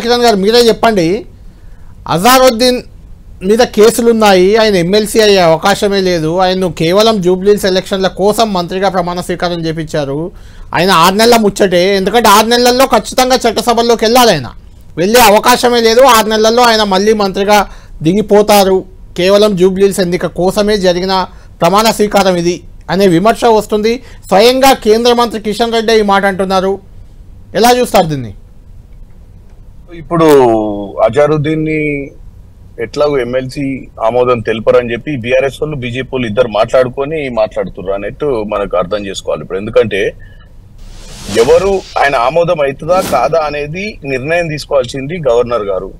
కిరణ్ గారు మీరే చెప్పండి, అజారుద్దీన్ మీద కేసులున్నాయి, ఆయన ఎమ్మెల్సీ అయ్యే అవకాశమే లేదు, ఆయన కేవలం జూబ్లీహిల్స్ ఎలక్షన్ల కోసం మంత్రిగా ప్రమాణ స్వీకారం చేపించారు, ఆయన 6 నెలల ముచ్చటే, ఎందుకంటే 6 నెలల్లో ఖచ్చితంగా చట్టసభల్లోకి వెళ్ళాలి, ఆయన వెళ్ళే అవకాశమే లేదు, 6 నెలల్లో ఆయన మళ్ళీ మంత్రిగా దిగిపోతారు, కేవలం జూబ్లీహిల్స్ ఎన్నిక కోసమే జరిగిన ప్రమాణ స్వీకారం ఇది అనే విమర్శ వస్తుంది. స్వయంగా కేంద్ర మంత్రి కిషన్ రెడ్డి ఈ మాట అంటున్నారు. ఎలా చూస్తారు దీన్ని? ఇప్పుడు అజారుద్దీన్ ని ఎట్లాగో ఎమ్మెల్సీ ఆమోదం తెలుపరని చెప్పి బీఆర్ఎస్ వాళ్ళు బీజేపీ వాళ్ళు ఇద్దరు మాట్లాడుతున్నారు అన్నట్టు మనకు అర్థం చేసుకోవాలి. ఇప్పుడు ఎందుకంటే ఎవరు ఆయన ఆమోదం అవుతుందా కాదా అనేది నిర్ణయం తీసుకోవాల్సింది గవర్నర్ గారు.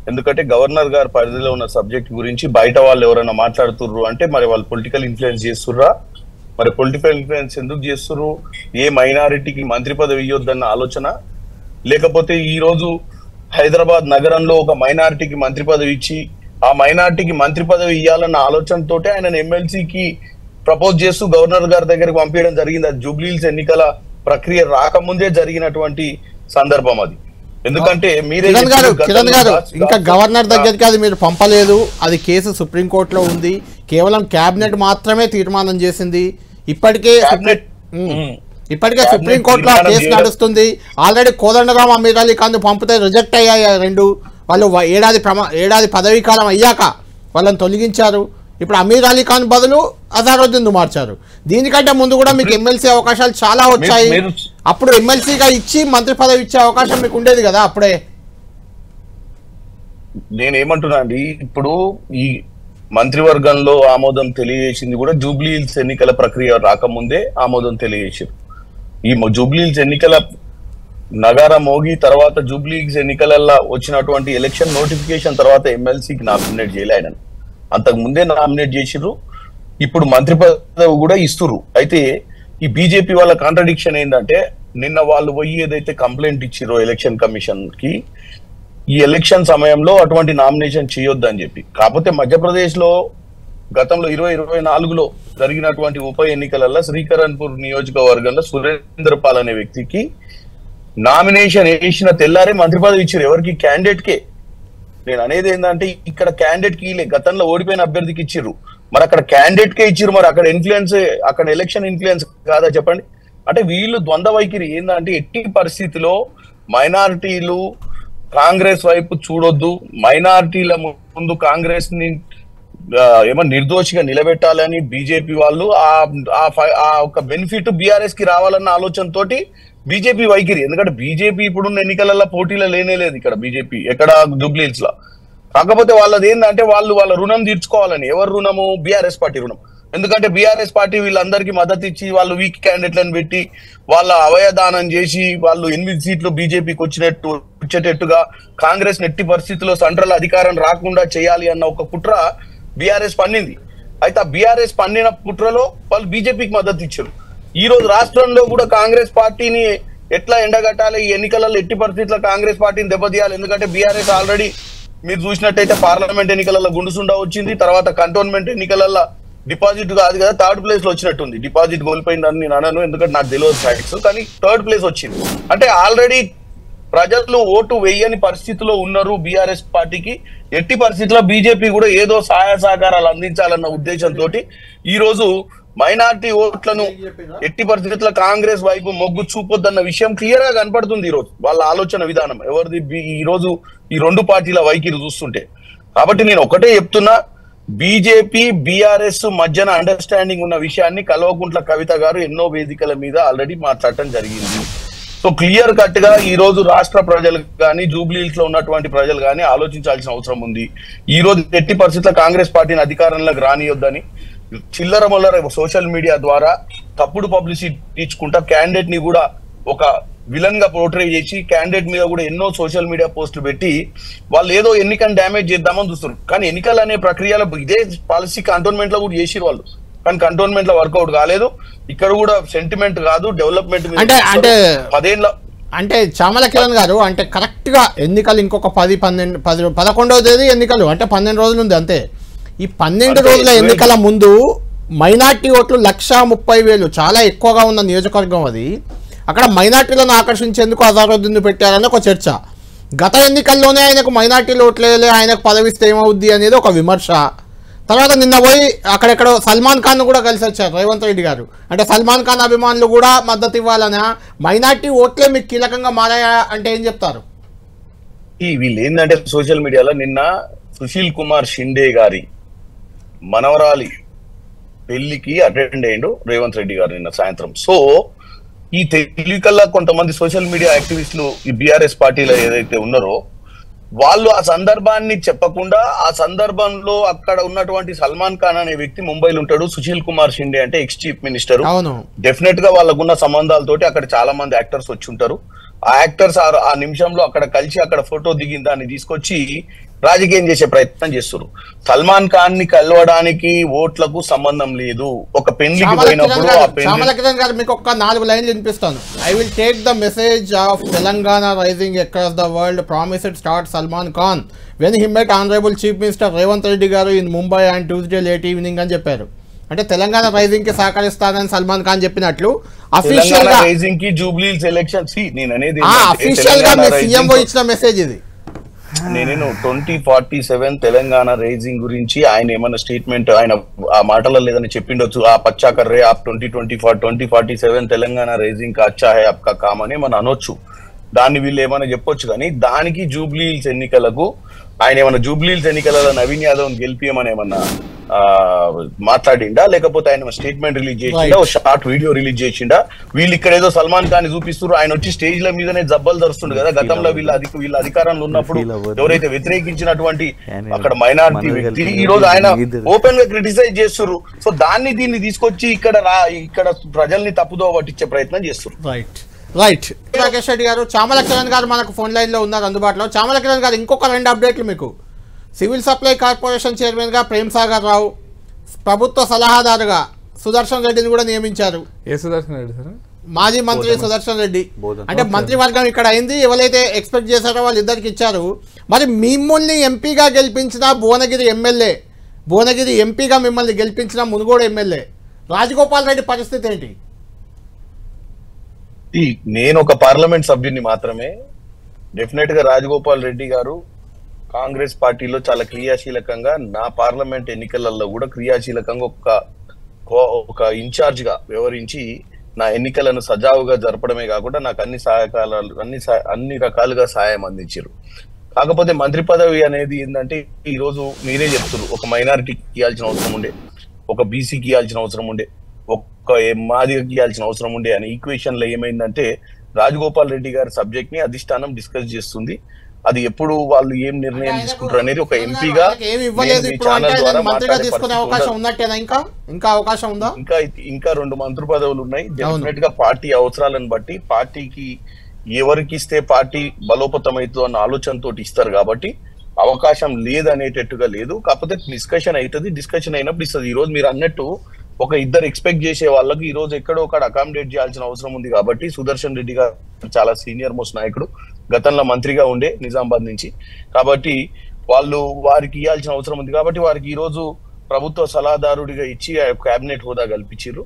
ఎందుకంటే గవర్నర్ గారు పరిధిలో ఉన్న సబ్జెక్ట్ గురించి బయట వాళ్ళు ఎవరైనా మాట్లాడుతుర్రు అంటే మరి వాళ్ళు పొలిటికల్ ఇన్ఫ్లుయెన్స్ చేస్తుర్రా? మరి పొలిటికల్ ఇన్ఫ్లుయెన్స్ ఎందుకు చేస్తుర్రు? ఏ మైనారిటీకి మంత్రి పదవి ఇవ్వద్దన్న ఆలోచన, లేకపోతే ఈ రోజు హైదరాబాద్ నగరంలో ఒక మైనారిటీకి మంత్రి పదవి ఇచ్చి ఆ మైనారిటీకి మంత్రి పదవి ఇవ్వాలన్న ఆలోచనతోటే ఆయన ఎమ్మెల్సీకి ప్రపోజ్ చేస్తూ గవర్నర్ గారి దగ్గరికి పంపించడం జరిగింది. అది జూబ్లీహిల్స్ ఎన్నికల ప్రక్రియ రాకముందే జరిగినటువంటి సందర్భం అది. ఎందుకంటే మీరే కిరణ్ గారు ఇంకా గవర్నర్ దగ్గరికి అది మీరు పంపలేదు, అది కేసు సుప్రీంకోర్టులో ఉంది, కేవలం కేబినెట్ మాత్రమే తీర్మానం చేసింది, ఇప్పటికే సుప్రీంకోర్టులో కేసు నడుస్తుంది. ఆల్రెడీ కోదండరాం అమీర్ అలీ ఖాన్ పంపితే రిజెక్ట్ అయ్యాయి 2. వాళ్ళు ఏడాది పదవీ కాలం అయ్యాక వాళ్ళని తొలగించారు. ఇప్పుడు అమీర్ అలీ ఖాన్ బదులు అజారుద్దీన్ మార్చారు. దీనికంటే ముందు కూడా మీకు ఎమ్మెల్సీ అవకాశాలు చాలా వచ్చాయి, అప్పుడు ఎమ్మెల్సీగా ఇచ్చి మంత్రి పదవి ఇచ్చే అవకాశం మీకు ఉండేది కదా అప్పుడే. నేనేమంటున్నా అండి, ఇప్పుడు ఈ మంత్రివర్గంలో ఆమోదం తెలియజేసింది కూడా జూబ్లీహిల్స్ ఎన్నికల ప్రక్రియ రాకముందే ఆమోదం తెలియజేసారు. ఈ జూబ్లీహిల్స్ ఎన్నికల నగార మోగి తర్వాత జూబ్లీహిల్స్ ఎన్నికలలో వచ్చినటువంటి ఎలక్షన్ నోటిఫికేషన్ తర్వాత ఎమ్మెల్సీకి నామినేట్ చేయలే ఆయన, అంతకు ముందే నామినేట్ చేసిర్రు. ఇప్పుడు మంత్రి పదవి కూడా ఇస్తుర్రు. అయితే ఈ బీజేపీ వాళ్ళ కాంట్రడిక్షన్ ఏంటంటే నిన్న వాళ్ళు పోయి ఏదైతే కంప్లైంట్ ఇచ్చిరో ఎలక్షన్ కమిషన్ కి ఈ ఎలక్షన్ సమయంలో అటువంటి నామినేషన్ చేయొద్దని చెప్పి, కాకపోతే మధ్యప్రదేశ్ లో గతంలో 2024లో జరిగినటువంటి ఉప ఎన్నికలలో శ్రీకరణ్పూర్ నియోజకవర్గంలో సురేంద్ర పాల్ అనే వ్యక్తికి నామినేషన్ వేసిన తెల్లారే మంత్రి పదవి ఇచ్చారు. ఎవరికి? క్యాండిడేట్ కే. నేను అనేది ఏంటంటే ఇక్కడ క్యాండిడేట్ కి గతంలో ఓడిపోయిన అభ్యర్థికి ఇచ్చిర్రు, మరి అక్కడ క్యాండిడేట్ కే ఇచ్చిర్రు, మరి అక్కడ ఇన్ఫ్లుయెన్స్, అక్కడ ఎలక్షన్ ఇన్ఫ్లుయెన్స్ కాదా చెప్పండి? అంటే వీళ్ళు ద్వంద్వ వైఖరి ఏంటంటే ఎట్టి పరిస్థితిలో మైనారిటీలు కాంగ్రెస్ వైపు చూడొద్దు, మైనారిటీల ముందు కాంగ్రెస్ ని నిర్దోషిగా నిలబెట్టాలని బీజేపీ వాళ్ళు ఆ ఒక బెనిఫిట్ బీఆర్ఎస్ కి రావాలన్న ఆలోచనతోటి బీజేపీ వైఖరి. ఎందుకంటే బీజేపీ ఇప్పుడున్న ఎన్నికలలో పోటీలో లేనేలేదు ఇక్కడ బీజేపీ ఎక్కడ జూబ్లీహిల్స్ లో. కాకపోతే వాళ్ళది ఏంటంటే వాళ్ళ రుణం తీర్చుకోవాలని. ఎవరు రుణము? బీఆర్ఎస్ పార్టీ రుణం. ఎందుకంటే బీఆర్ఎస్ పార్టీ వీళ్ళందరికీ మద్దతు ఇచ్చి వాళ్ళు వీక్ క్యాండిడేట్లను పెట్టి వాళ్ళ అవయదానం చేసి వాళ్ళు 8 సీట్లు బీజేపీకి వచ్చేటట్టుగా కాంగ్రెస్ ఎట్టి పరిస్థితుల్లో సెంట్రల్ అధికారం రాకుండా చేయాలి అన్న ఒక కుట్ర బీఆర్ఎస్ పన్నింది. అయితే ఆ బీఆర్ఎస్ పన్నిన కుట్రలో వాళ్ళు బీజేపీకి మద్దతు ఇచ్చారు. ఈ రోజు రాష్ట్రంలో కూడా కాంగ్రెస్ పార్టీని ఎట్లా ఎండగట్టాలి, ఈ ఎన్నికలలో ఎట్టి పరిస్థితుల్లో కాంగ్రెస్ పార్టీని దెబ్బతీయాలి. ఎందుకంటే బీఆర్ఎస్ ఆల్రెడీ మీరు చూసినట్టయితే పార్లమెంట్ ఎన్నికలలో గుండుసుండా వచ్చింది, తర్వాత కంటోన్మెంట్ ఎన్నికలలో డిపాజిట్ కాదు కదా 3rd ప్లేస్ లో వచ్చినట్టుంది. డిపాజిట్ కోల్పోయిందని నేను అనను, ఎందుకంటే నాకు తెలియదు ఫ్యాక్ట్స్, కానీ 3rd ప్లేస్ వచ్చింది. అంటే ఆల్రెడీ ప్రజలు ఓటు వేయని పరిస్థితిలో ఉన్నారు బీఆర్ఎస్ పార్టీకి. ఎట్టి పరిస్థితుల్లో బీజేపీ కూడా ఏదో సహాయ సహకారాలు అందించాలన్న ఉద్దేశంతో ఈ రోజు మైనారిటీ ఓట్లను ఎట్టి పరిస్థితుల్లో కాంగ్రెస్ వైపు మొగ్గు చూపొద్దన్న విషయం క్లియర్ గా కనపడుతుంది ఈ రోజు వాళ్ళ ఆలోచన విధానం, ఎవరిది ఈ రోజు ఈ 2 పార్టీల వైఖరి చూస్తుంటే. కాబట్టి నేను ఒకటే చెప్తున్నా, బీజేపీ బీఆర్ఎస్ మధ్యన అండర్స్టాండింగ్ ఉన్న విషయాన్ని కల్వకుంట్ల కవిత గారు ఎన్నో వేదికల మీద ఆల్రెడీ మాట్లాడటం జరిగింది. సో క్లియర్ కట్ గా ఈ రోజు రాష్ట్ర ప్రజలు కానీ జూబ్లీహిల్స్ లో ఉన్నటువంటి ప్రజలు కానీ ఆలోచించాల్సిన అవసరం ఉంది. ఈ రోజు ఎట్టి పరిస్థితుల్లో కాంగ్రెస్ పార్టీని అధికారంలోకి రానియొద్దని చిల్లర మొల్లర సోషల్ మీడియా ద్వారా తప్పుడు పబ్లిసిటీ ఇచ్చుకుంటా క్యాండిడేట్ ని కూడా ఒక విలన్ గా పోర్ట్రే చేసి క్యాండిడేట్ మీద కూడా ఎన్నో సోషల్ మీడియా పోస్టులు పెట్టి వాళ్ళు ఏదో ఎన్నికను డ్యామేజ్ చేద్దామని చూస్తారు. కానీ ఎన్నికలు అనే ప్రక్రియలో ఇదే పాలసీ కంటోన్మెంట్ లో కూడా చేసిరు వాళ్ళు, కానీ కంటోన్మెంట్ లో వర్కౌట్ కాలేదు. ఇక్కడ కూడా సెంటిమెంట్ కాదు డెవలప్మెంట్ అంటే 10 ఏళ్ళ అంటే చామల కిరణ్ గారు అంటే కరెక్ట్ గా ఎన్నికలు ఇంకొక 11వ తేదీ ఎన్నికలు అంటే 12 రోజులు ఉంది అంతే. ఈ 12 రోజుల ఎన్నికల ముందు మైనార్టీ ఓట్లు 1,30,000 చాలా ఎక్కువగా ఉన్న నియోజకవర్గం అది. అక్కడ మైనార్టీలను ఆకర్షించేందుకు అజారుద్దీన్ పెట్టారని ఒక చర్చ. గత ఎన్నికల్లోనే ఆయనకు మైనార్టీలు ఓట్లేలే, ఆయనకు పదవిస్తే ఏమవుద్ది అనేది ఒక విమర్శ. తర్వాత నిన్న పోయి అక్కడెక్కడో సల్మాన్ ఖాన్ కూడా కలిసి వచ్చారు రేవంత్ రెడ్డి గారు. అంటే సల్మాన్ ఖాన్ అభిమానులు కూడా మద్దతు ఇవ్వాలనా, మైనార్టీ ఓట్లే మీకు కీలకంగా మారాయా అంటే ఏం చెప్తారు? వీళ్ళు ఏంటంటే సోషల్ మీడియాలో నిన్న సుశీల్ కుమార్ షిండే గారి మనవరాలి పెళ్లికి అటెండ్ అయ్యిండు రేవంత్ రెడ్డి గారు నిన్న సాయంత్రం. సో ఈ తెలివికల్లా కొంతమంది సోషల్ మీడియా యాక్టివిస్టులు ఈ బీఆర్ఎస్ పార్టీలో ఏదైతే ఉన్నారో వాళ్ళు ఆ సందర్భాన్ని చెప్పకుండా, ఆ సందర్భంలో అక్కడ ఉన్నటువంటి సల్మాన్ ఖాన్ అనే వ్యక్తి ముంబైలో ఉంటాడు, సుశీల్ కుమార్ షిండే అంటే ఎక్స్ చీఫ్ మినిస్టర్, డెఫినెట్ గా వాళ్ళకున్న సంబంధాలతోటి అక్కడ చాలా మంది యాక్టర్స్ వచ్చి ఉంటారు. ఆ యాక్టర్స్ ఆ నిమిషంలో అక్కడ కలిసి అక్కడ ఫోటో దిగిన దాన్ని తీసుకొచ్చి రాజకీయం చేసే ప్రయత్నం చేస్తారు. సల్మాన్ ఖాన్ ని కలవడానికి ఓట్లకు సంబంధం లేదు. ఒక పెళ్లికి పోయినప్పుడు మీకు ఒక 4 లైన్లు వినిపిస్తాను. I will take the message of Telangana rising across the world, promised star Salman Khan when he met honourable chief minister Revanth Reddy garu in Mumbai and Tuesday late evening అని చెప్పారు. అంటే తెలంగాణ రైజింగ్ కి సహకరిస్తానని సల్మాన్ ఖాన్ చెప్పినట్లు అఫీషియల్ గా రైజింగ్ కి జూబ్లీహిల్స్ ఎలక్షన్స్ నేను అనేది అఫీషియల్ గా సీఎం ఇచ్చిన మెసేజ్ ఇది. నేను 2047 తెలంగాణ రైజింగ్ గురించి ఆయన ఏమన్నా స్టేట్మెంట్ ఆయన ఆ మాటలో లేదని చెప్పిండొచ్చు. ఆ పచ్చా కర్రే ఆ 2047 తెలంగాణ రైజింగ్ కా అచ్చా హై అప్కా కామ్ అని మనం అనొచ్చు. దాన్ని వీళ్ళు ఏమైనా చెప్పొచ్చు. కానీ దానికి జూబ్లీహిల్స్ ఎన్నికలకు ఆయన ఏమన్నా జూబ్లీహిల్స్ ఎన్నికలలో నవీన్ యాదవ్ గెలిపియమని ఏమన్నా మాట్లాడిండా, లేకపోతే ఆయన స్టేట్మెంట్ రిలీజ్ చేసిండా, ఓ షార్ట్ వీడియో రిలీజ్ చేసిండా? వీళ్ళు ఇక్కడ ఏదో సల్మాన్ ఖాన్ చూపిస్తారు, ఆయన వచ్చి స్టేజ్ ల మీదనే జబ్బలు ధరుస్తుండు కదా. గతంలో వీళ్ళ అధికారంలో ఉన్నప్పుడు ఎవరైతే వ్యతిరేకించినటువంటి అక్కడ మైనారిటీ వ్యక్తి ఈ రోజు ఆయన ఓపెన్ గా క్రిటిసైజ్ చేస్తున్నారు. సో దీన్ని తీసుకొచ్చి ఇక్కడ ప్రజల్ని తప్పుదో పట్టించే ప్రయత్నం చేస్తున్నారు. రైట్ రాకేష్ రెడ్డి గారు, చామల కిరణ్ గారు మనకు ఫోన్ లైన్ లో ఉన్నారు అందుబాటులో. చామల కిరణ్ గారు, ఇంకొక 2 అప్డేట్లు మీకు. సివిల్ సప్లై కార్పొరేషన్ చైర్మన్ గా ప్రేమ్ సాగర్ రావు, ప్రభుత్వ సలహాదారుగా సుదర్శన్ రెడ్డిని కూడా నియమించారు. ఏ సుదర్శన్ రెడ్డి సార్? మాజీ మంత్రి సుదర్శన్ రెడ్డి. అంటే మంత్రివర్గం ఇక్కడ అయింది, ఎవరైతే ఎక్స్పెక్ట్ చేశారో వాళ్ళు ఇద్దరికి ఇచ్చారు. మరి మిమ్మల్ని ఎంపీగా గెలిపించిన భువనగిరి ఎంపీగా మిమ్మల్ని గెలిపించిన మునుగోడు ఎమ్మెల్యే రాజగోపాల్ రెడ్డి పరిస్థితి ఏంటి? నేను ఒక పార్లమెంట్ సభ్యుని మాత్రమే. డెఫినెట్ గా రాజగోపాల్ రెడ్డి గారు కాంగ్రెస్ పార్టీలో చాలా క్రియాశీలకంగా, నా పార్లమెంట్ ఎన్నికలలో కూడా క్రియాశీలకంగా ఒక ఇన్ఛార్జ్ గా వ్యవహరించి నా ఎన్నికలను సజావుగా జరపడమే కాకుండా నాకు అన్ని రకాలుగా సాయం అందించారు. కాకపోతే మంత్రి పదవి అనేది ఏంటంటే ఈ రోజు మీరే చెప్తున్నారు, ఒక మైనారిటీకి ఇవ్వాల్సిన అవసరం ఉండే, ఒక బీసీకి ఇవ్వాల్సిన అవసరం ఉండే, ఒక్క మాదిగకి ఇవ్వాల్సిన అవసరం ఉండే అనే ఈక్వేషన్ లో ఏమైందంటే రాజగోపాల్ రెడ్డి గారి సబ్జెక్ట్ ని అధిష్టానం డిస్కస్ చేస్తుంది. అది ఎప్పుడు వాళ్ళు ఏం నిర్ణయం తీసుకుంటారు అనేది ఒక ఎంపీగా ఇంకా 2 మంత్రి పదవులు ఉన్నాయి. డెఫినెట్ గా పార్టీ అవసరాలను బట్టి పార్టీకి ఎవరికి ఇస్తే పార్టీ బలోపతం అవుతుందో అన్న ఆలోచనతో ఇస్తారు కాబట్టి అవకాశం లేదనేటట్టుగా లేదు. కాకపోతే డిస్కషన్ అవుతుంది, డిస్కషన్ అయినప్పుడు ఇస్తుంది. ఈ రోజు మీరు అన్నట్టు ఒక ఇద్దరు ఎక్స్పెక్ట్ చేసే వాళ్ళకి ఈ రోజు ఎక్కడో ఒకటి అకామిడేట్ చేయాల్సిన అవసరం ఉంది. కాబట్టి సుదర్శన్ రెడ్డి గారు చాలా సీనియర్ మోస్ట్ నాయకుడు, గతంలో మంత్రిగా ఉండే నిజామాబాద్ నుంచి. కాబట్టి వారికి ఇవ్వాల్సిన అవసరం ఉంది. కాబట్టి వారికి ఈ రోజు ప్రభుత్వ సలహాదారుడిగా ఇచ్చి కేబినెట్ హోదా కల్పించారు.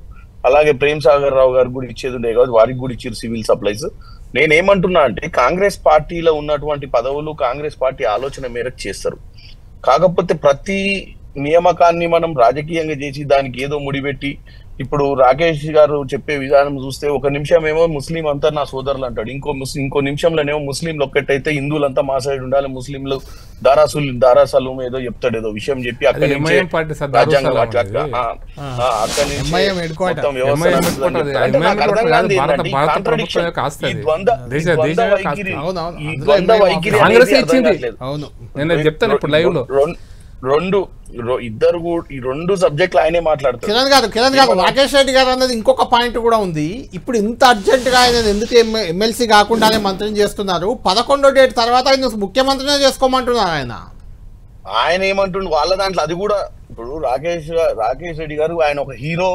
అలాగే ప్రేమ్ సాగర్ రావు గారికి కూడా ఇచ్చేది ఉండే కాదు, వారికి కూడా ఇచ్చారు సివిల్ సప్లైస్. నేనేమంటున్నా అంటే కాంగ్రెస్ పార్టీలో ఉన్నటువంటి పదవులు కాంగ్రెస్ పార్టీ ఆలోచన మేరకు చేస్తారు. కాకపోతే ప్రతి నియామకాన్ని మనం రాజకీయంగా చేసి దానికి ఏదో ముడిపెట్టి, ఇప్పుడు రాకేష్ గారు చెప్పే విధానం చూస్తే ఒక నిమిషం ఏమో ముస్లిం అంతా నా సోదరులు అంటాడు, ఇంకో నిమిషంలోనేమో ముస్లింలు ఒక్కటైతే హిందువులంతా మా సైడ్ ఉండాలి, ముస్లింలు దారాసలు ఏదో చెప్తాడు, ఏదో విషయం చెప్పి అక్కడి నుంచి రాజ్యాంగం అక్కడి ఈ 2 సబ్జెక్టులు ఆయనే మాట్లాడతారు. కిరణ్ గారు రాకేష్ రెడ్డి గారు అన్నది ఇంకొక పాయింట్ కూడా ఉంది. ఇప్పుడు ఇంత అర్జెంట్ గా ఆయన ఎందుకు ఎమ్మెల్సీ కాకుండానే మంత్రిని చేస్తున్నారు? 11వ డేట్ తర్వాత ఆయన ముఖ్యమంత్రినే చేసుకోమంటున్నారు. ఆయన ఏమంటుండు వాళ్ళ దాంట్లో అది కూడా. ఇప్పుడు రాకేష్ రెడ్డి గారు ఆయన ఒక హీరో,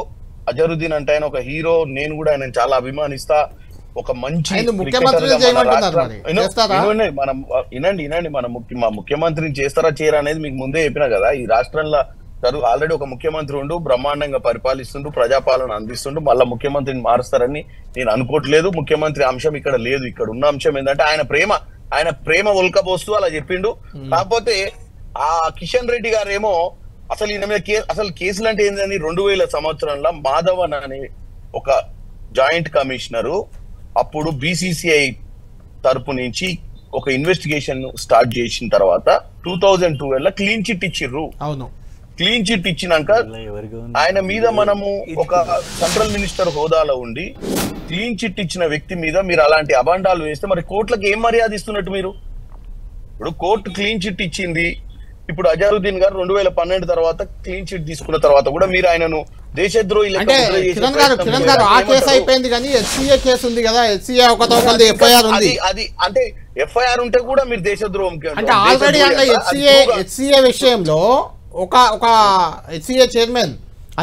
అజరుద్దీన్ అంటే ఆయన ఒక హీరో. నేను కూడా ఆయన చాలా అభిమానిస్తా. ఒక మంచి మా ముఖ్యమంత్రిని చేస్తారా చేయరా అనేది మీకు ముందే చెప్పినా కదా. ఈ రాష్ట్రంలో ఆల్రెడీ ఒక ముఖ్యమంత్రి ఉండు, బ్రహ్మాండంగా పరిపాలిస్తుండు, ప్రజాపాలన అందిస్తుండు. మళ్ళా ముఖ్యమంత్రిని మారుస్తారని నేను అనుకోవట్లేదు. ముఖ్యమంత్రి అంశం ఇక్కడ లేదు. ఇక్కడ ఉన్న అంశం ఏంటంటే ఆయన ప్రేమ ఆయన ప్రేమ ఉల్కబోస్తూ అలా చెప్పిండు. కాకపోతే ఆ కిషన్ రెడ్డి గారేమో అసలు ఈయన మీద అసలు కేసులు అంటే ఏంటని 2000 సంవత్సరంలో మాధవన్ అనే ఒక జాయింట్ కమిషనరు అప్పుడు BCCI తరపు నుంచి ఒక ఇన్వెస్టిగేషన్ స్టార్ట్ చేసిన తర్వాత 2012 క్లీన్ చిట్ ఇచ్చిర్రు. అవును, క్లీన్ చిట్ ఇచ్చినాక ఆయన మీద మనము ఒక సెంట్రల్ మినిస్టర్ హోదాలో ఉండి క్లీన్ చిట్ ఇచ్చిన వ్యక్తి మీద మీరు అలాంటి అభాండాలు వేస్తే మరి కోర్టులకు ఏం మర్యాద ఇస్తున్నట్టు మీరు? ఇప్పుడు కోర్టు క్లీన్ చిట్ ఇచ్చింది. ఇప్పుడు అజారుద్దీన్ గారు 2012 తర్వాత క్లీన్ చిట్ తీసుకున్న తర్వాత కూడా మీరు ఆయనను దేశద్రోహి అంటే కిరణ్ గారు ఆ కేసు అయిపోయింది కానీ HCA కేసు ఉంది కదా, HCA ఒకటి FIR ఉంది. అది అంటే FIR ఉంటే కూడా మీరు దేశద్రోహం అంటే ఆల్రెడీ అంటే HCA విషయంలో ఒక HCA చైర్మన్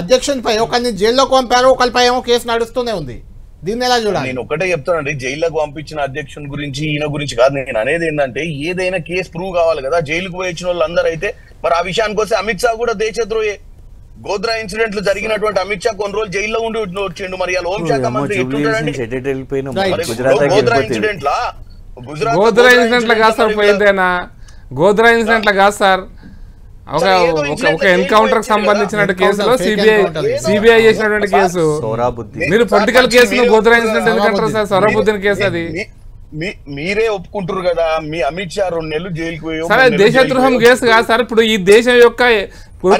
అధ్యక్షునిపై ఒకరిని జైల్లోకి పంపారు, ఒకరిపై ఏమో కేసు నడుస్తూనే ఉంది. దీన్ని ఎలా చూడాలి? నేను ఒకటే చెప్తానండి, జైల్లోకి పంపించిన అధ్యక్షుని గురించి ఈయన గురించి కాదు. నేను అనేది ఏంటంటే ఏదైనా కేసు ప్రూవ్ కావాలి కదా. జైలుకు పోయి వచ్చిన వాళ్ళు అందరూ అయితే మరి ఆ విషయానికి వస్తే అమిత్ షా కూడా దేశద్రోహే. గోద్రా ఇన్సిడెంట్ జరిగినటువంటి అమిత్ షా కొన్ని రోజులు జైల్లో ఉండి వచ్చిండు. మరి హోంశాఖ మంత్రి ఎట్లుంటాడండి? గోద్రా ఇన్సిడెంట్ లా గోద్రా ఇన్సిడెంట్ లా కాదు సార్, పోయిందేనా గోద్రా ఇన్సిడెంట్ లా కాదు సార్. ఒక ఎన్కౌంటర్ కి సంబంధించిన కేసులో సిబిఐ చేసినటువంటి కేసు. మీరు పొలిటికల్ కేసును గోద్రా ఇన్సిడెంట్ ఎందుకంటారు సార్? సౌరబుద్దీన్ కేసు అది మీరే ఒప్పుకుంటారు కదా. మీ అమిత్ షా 2 నెలలు జైలుకి పోయి సరే, దేశద్రోహం కేసు కాదు సార్. ఇప్పుడు ఈ దేశం యొక్క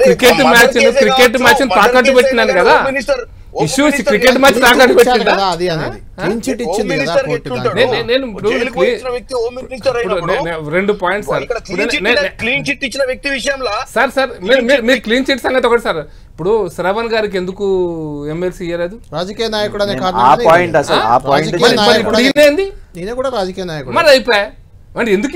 క్రికెట్ మ్యాచ్ తాకట్టు పెట్టినాను కదా, ఇష్యూస్ క్రికెట్ మ్యాచ్ తాకట్టు పెట్టింది కదా, అది అనేది 2 పాయింట్స్ సార్. సార్ మీరు క్లీన్ చిట్ సంగతి ఒకటి సార్. ఇప్పుడు శ్రవణ్ గారికి ఎందుకు ఎమ్మెల్సీ ఇయ్యలేదు? రాజకీయ నాయకుడు అనే కారణం కూడా రాజకీయ నాయకుడు మరి అయిపోయా అంటే ఎందుకు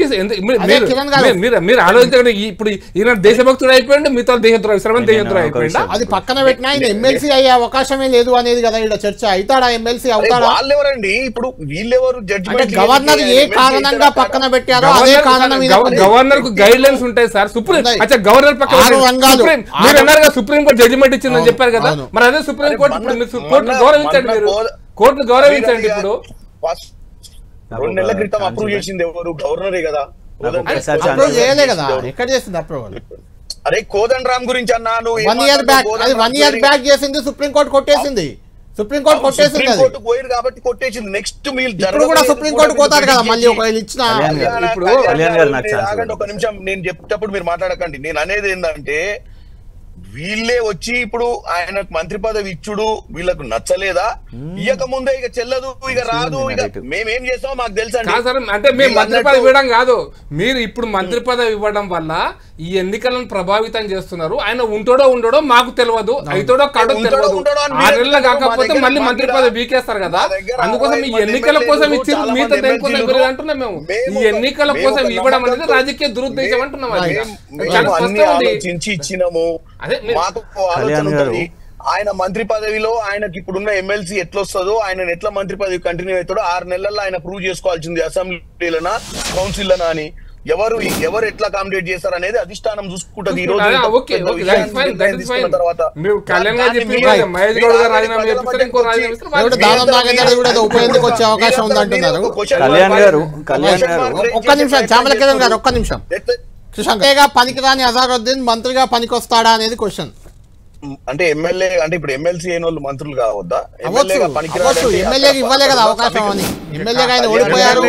మీరు ఆలోచించండి. ఇప్పుడు ఈయన దేశభక్తుడు అయిపోయింది, మిగతా దేశద్రోహి శ్రవణ్ దేశద్రోహి అయిపోయింది. అది పక్కన పెట్టినా ఆయన ఎమ్మెల్సీ అయ్యే అవకాశమే లేదు అనేది కదా ఇక్కడ చర్చ. అవుతాడా ఎమ్మెల్సీ? అవుతాడా? వాళ్ళెవరండి ఇప్పుడు? వీళ్ళెవరు? జడ్జిమెంట్ గవర్నర్ ఏ కారణంగా పక్కన పెట్టారో అదే కారణం. గవర్నర్ కు గైడ్ లైన్స్ ఉంటాయి సార్. గవర్నర్ పక్కన మీరు అన్నారు సుప్రీం కోర్టు జడ్జిమెంట్ ఇచ్చిందని చెప్పారు కదా, మరి అదే సుప్రీం కోర్టు. కోర్టును గౌరవించండి, మీరు కోర్టును గౌరవించండి. ఇప్పుడు 2 నెలల క్రితం అప్రూవ్ చేసింది ఎవరు? గవర్నరే కదా. అప్రూవ్ చేయలే కదా, ఎక్కడ చేసింది అప్రూవల్? అరే కోదండరామ్ గురించి అన్నాను. 1 ఇయర్ బ్యాక్ చేసింది, సుప్రీం కోర్టు కొట్టేసింది. సుప్రీం కోర్టు కొట్టేసింది, పోయారు కాబట్టి కొట్టేసింది. నెక్స్ట్ మీరు కూడా సుప్రీం కోర్టు పోతారు కదా మళ్ళీ ఒకవేళ ఇచ్చిన. ఒక నిమిషం నేను చెప్పేటప్పుడు మీరు మాట్లాడకండి. నేను అనేది ఏంటంటే వీళ్ళే వచ్చి ఇప్పుడు ఆయనకు మంత్రి పదవి ఇచ్చుడు వీళ్ళకు నచ్చలేదా? ఇయ్యక ముందే ఇక చెల్లదు, ఇక రాదు, ఇక మేమేం చేస్తామో మాకు తెలుసు అంటే మేము మంత్రి పదవి ఇవ్వడం కాదు, మీరు ఇప్పుడు మంత్రి పదవి ఇవ్వడం వల్ల ఈ ఎన్నికలను ప్రభావితం చేస్తున్నారు. ఆయన ఉంటాడో ఉండడో మాకు తెలియదు, అయితోడో కాడో తెలియదు. 6 నెలలు కాకపోతే మళ్ళీ మంత్రి పదవి వీకేస్తారు కదా. అందుకోసం ఈ ఎన్నికల కోసం ఇచ్చి మీతో దేనికోసం ఇవ్వలేదు అంటున్నాం మేము. ఈ ఎన్నికల కోసం ఇవ్వడం అనేది రాజకీయ దురుద్దేశం అంటున్నాం. అది చాలా ఇచ్చినాము. మాకు ఆలోచన ఉంటది. ఆయన మంత్రి పదవిలో ఆయనకి ఇప్పుడున్న ఎమ్మెల్సీ ఎట్లొస్తుందో, ఆయన ఎట్లా మంత్రి పదవి కంటిన్యూ అవుతాడో 6 నెలల్లో ఆయన ప్రూవ్ చేసుకోవాల్సింది. అసెంబ్లీలనా కౌన్సిల్లనా అని ఎవరు ఎట్లా అకామిడేట్ చేస్తారు అనేది అధిష్టానం చూసుకుంటది. ఈ రోజు ఒక్క నిమిషం చామల కిరణ్ గారు, ఒక్క నిమిషం. పనికిరాని అజారుద్దీన్ మంత్రిగా పనికొస్తాడా అనేది క్వశ్చన్. అంటే ఎమ్మెల్యే అంటే ఇప్పుడు ఎమ్మెల్సీ అయిన వాళ్ళు మంత్రులు కావద్దా? ఎమ్మెల్యేకి ఇవ్వలే కదా అవకాశం అని. ఎమ్మెల్యేగా ఆయన ఓడిపోయారు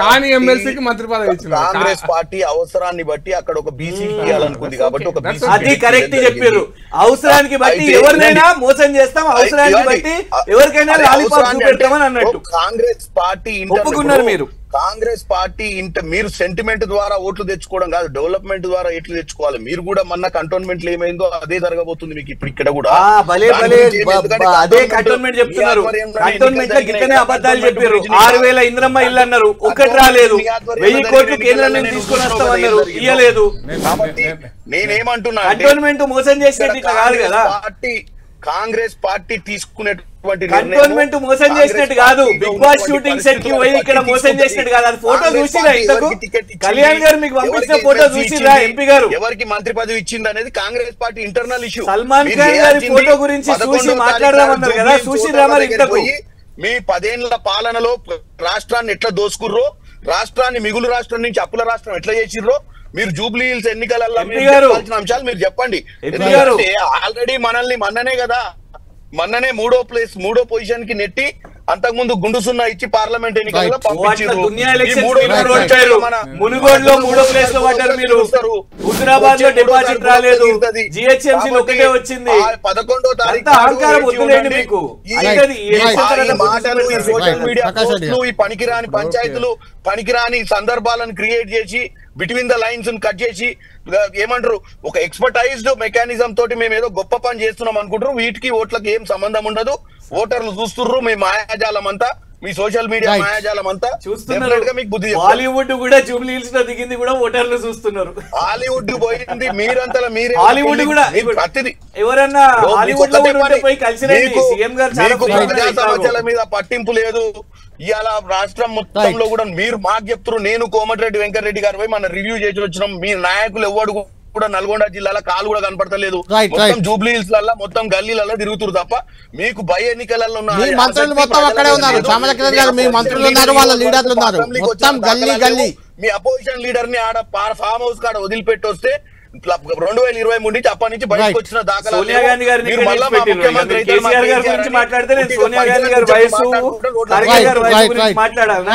కానీ ఎమ్మెల్సీకి మంత్రి పదవి ఇచ్చింది. కాంగ్రెస్ పార్టీ అవసరాన్ని బట్టి అక్కడ ఒక బీసీ ఇవ్వాలనుకుంది కాబట్టి ఒక బీసీ. అది కరెక్ట్ చెప్పారు. అవసరానికి బట్టి ఎవరినైనా మోసం చేస్తాం, అవసరానికి బట్టి ఎవరికైనా లాలీపాప్ చూపెడతామని అన్నట్టు కాంగ్రెస్ పార్టీ ఒప్పుకున్నారు. మీరు కాంగ్రెస్ పార్టీ మీరు సెంటిమెంట్ ద్వారా ఓట్లు తెచ్చుకోవడం కాదు, డెవలప్మెంట్ ద్వారా ఎట్లు తెచ్చుకోవాలి. మీరు కూడా మొన్న కంటోన్మెంట్ లో ఏమైందో అదే జరగబోతుంది మీకు ఇప్పుడు ఇక్కడ కూడా. అదే కంటోన్మెంట్ చెప్తున్నారు. కంటోన్మెంట్ లో గిట్టనే అబద్ధాలు చెప్పారు. 6000 ఇంద్రమ్మ ఇల్లు అన్నారు, ఒక్కటి రాలేదు. 1000 కోట్లు కేంద్రం నుంచి తీసుకొని వస్తామన్నారు, ఇయ్యలేదు. నేనేమంటున్నా, కంటోన్మెంట్ మోసం చేసినట్టు ఇట్లా కాదు కదా. కాంగ్రెస్ పార్టీ తీసుకునేటువంటి కంటోన్మెంట్ మోసం చేసినట్టు కాదు. బిగ్ బాస్ షూటింగ్ సెట్ కి పోయి ఇక్కడ మోసం చేసినట్టు కాదు. అది ఫోటో చూసిరా? ఇంతకు కళ్యాణ్ గారు మీకు పంపించిన ఫోటో చూసిరా? ఎంపీ గారు ఎవరికి మంత్రి పదవి ఇచ్చింది అనేది Congress party internal issue. Salman Khan గారి ఫోటో గురించి చూసి మాట్లాడదామన్నారు కదా, చూసిరా? మరి ఇంతకు మీ 10 ఏళ్ల పాలనలో రాష్ట్రాన్ని ఎట్లా దోసుకుర్రో రాష్ట్రాన్ని మిగులు రాష్ట్రం నుంచి అప్పుల రాష్ట్రం ఎట్లా చేసిర్రో మీరు జూబ్లీ హిల్స్ ఎన్నికలలో అంశాలు మీరు చెప్పండి. ఎందుకంటే ఆల్రెడీ మనల్ని మొన్ననే మూడో పొజిషన్ కి నెట్టి అంతకుముందు గుండు సున్నా ఇచ్చి పార్లమెంట్ ఎన్నికల్లో పంపించారు. మునుగోడులో 3వ ప్లేస్ లో పడ్డారు మీరు. హుజరాబాద్ లో డిపాజిట్ రాలేదు, జిహెచ్ఎంసీ ఒకటే వచ్చింది. 11వ తారీఖు సోషల్ మీడియా పోస్టులు, ఈ పనికిరాని పంచాయతీలు, పనికిరాని సందర్భాలను క్రియేట్ చేసి బిట్వీన్ ద లైన్స్ కట్ చేసి ఏమంటారు ఒక ఎక్స్పర్టైజ్డ్ మెకానిజం తోటి మేము ఏదో గొప్ప పని చేస్తున్నాం అనుకుంటారు. వీటికి ఓట్లకి ఏం సంబంధం ఉండదు. ఓటర్లు చూస్తుర్రు మీ మాయాజాలం అంతా, మీ సోషల్ మీడియా మాయాజాలం అంతా చూస్తున్నారు. మీకు బుద్ధి బాలీవుడ్ కూడా జూబ్లీ హిల్స్ లో దిగింది కూడా ఓటర్లు చూస్తున్నారు. హాలీవుడ్ పోయింది మీరంతలా మీరే. హాలీవుడ్ కూడా ఎవరన్నా హాలీవుడ్ లో పోయి కలిసి సీఎం గారు ప్రజా సమస్యల మీద పట్టింపు లేదు. ఇవాళ రాష్ట్రం మొత్తంలో కూడా మీరు మాకు చెప్తున్నారు. నేను కోమటిరెడ్డి వెంకటరెడ్డి గారు పోయి మన రివ్యూ చేసి వచ్చినాం. మీ నాయకులు ఎవడు కూడా నల్గొండ జిల్లాలో కాలు కూడా కనపడతలేదు. మొత్తం జూబ్లీ హిల్స్ లల్లా మొత్తం గల్లీలలో తిరుగుతురు తప్ప మీకు భయ ఎన్నికలలో మీ అపోజిషన్ లీడర్ ని ఆడ ఫామ్ హౌస్ కాడ వదిలిపెట్టి వస్తే 2023 నుంచి అప్పటి నుంచి బయటకు వచ్చిన దాఖలా. సోనియా గాంధీ గారు మాట్లాడాలి.